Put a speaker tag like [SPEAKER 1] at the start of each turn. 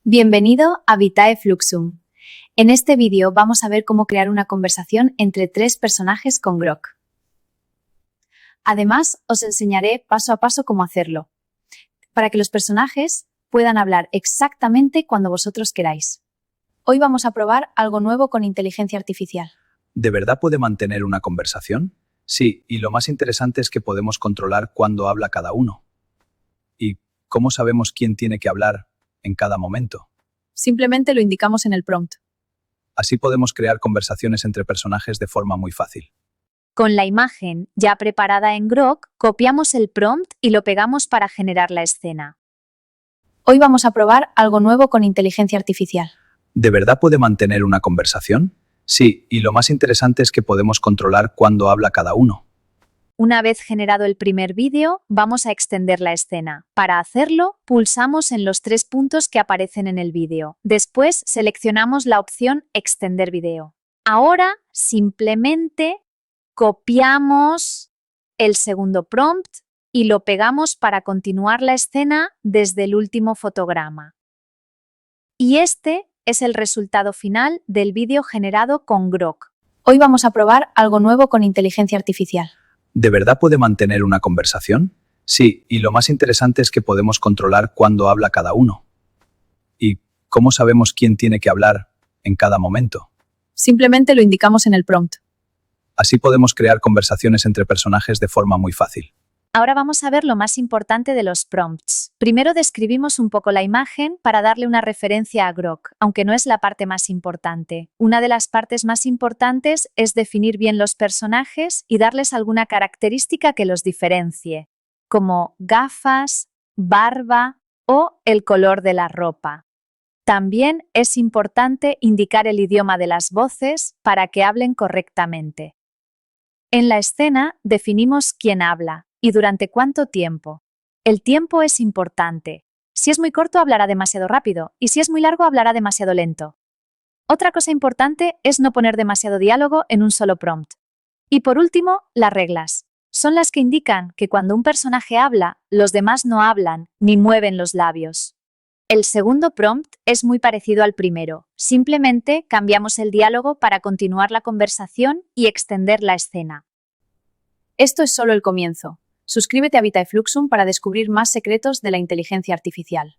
[SPEAKER 1] Bienvenido a Vitae Fluxum. En este vídeo vamos a ver cómo crear una conversación entre tres personajes con Grok. Además, os enseñaré paso a paso cómo hacerlo, para que los personajes puedan hablar exactamente cuando vosotros queráis. Hoy vamos a probar algo nuevo con inteligencia artificial.
[SPEAKER 2] ¿De verdad puede mantener una conversación? Sí, y lo más interesante es que podemos controlar cuándo habla cada uno. ¿Y cómo sabemos quién tiene que hablar en cada momento?
[SPEAKER 1] Simplemente lo indicamos en el prompt.
[SPEAKER 2] Así podemos crear conversaciones entre personajes de forma muy fácil.
[SPEAKER 3] Con la imagen ya preparada en Grok, copiamos el prompt y lo pegamos para generar la escena.
[SPEAKER 1] Hoy vamos a probar algo nuevo con inteligencia artificial.
[SPEAKER 2] ¿De verdad puede mantener una conversación? Sí, y lo más interesante es que podemos controlar cuándo habla cada uno.
[SPEAKER 3] Una vez generado el primer vídeo, vamos a extender la escena. Para hacerlo, pulsamos en los 3 puntos que aparecen en el vídeo. Después, seleccionamos la opción Extender vídeo. Ahora, simplemente copiamos el segundo prompt y lo pegamos para continuar la escena desde el último fotograma. Y este es el resultado final del vídeo generado con Grok.
[SPEAKER 1] Hoy vamos a probar algo nuevo con inteligencia artificial.
[SPEAKER 2] ¿De verdad puede mantener una conversación? Sí, y lo más interesante es que podemos controlar cuándo habla cada uno. ¿Y cómo sabemos quién tiene que hablar en cada momento?
[SPEAKER 1] Simplemente lo indicamos en el prompt.
[SPEAKER 2] Así podemos crear conversaciones entre personajes de forma muy fácil.
[SPEAKER 3] Ahora vamos a ver lo más importante de los prompts. Primero describimos un poco la imagen para darle una referencia a Grok, aunque no es la parte más importante. Una de las partes más importantes es definir bien los personajes y darles alguna característica que los diferencie, como gafas, barba o el color de la ropa. También es importante indicar el idioma de las voces para que hablen correctamente. En la escena definimos quién habla y durante cuánto tiempo. El tiempo es importante. Si es muy corto, hablará demasiado rápido, y si es muy largo, hablará demasiado lento. Otra cosa importante es no poner demasiado diálogo en un solo prompt. Y por último, las reglas. Son las que indican que cuando un personaje habla, los demás no hablan ni mueven los labios. El segundo prompt es muy parecido al primero. Simplemente cambiamos el diálogo para continuar la conversación y extender la escena.
[SPEAKER 1] Esto es solo el comienzo. Suscríbete a Vitae Fluxum para descubrir más secretos de la inteligencia artificial.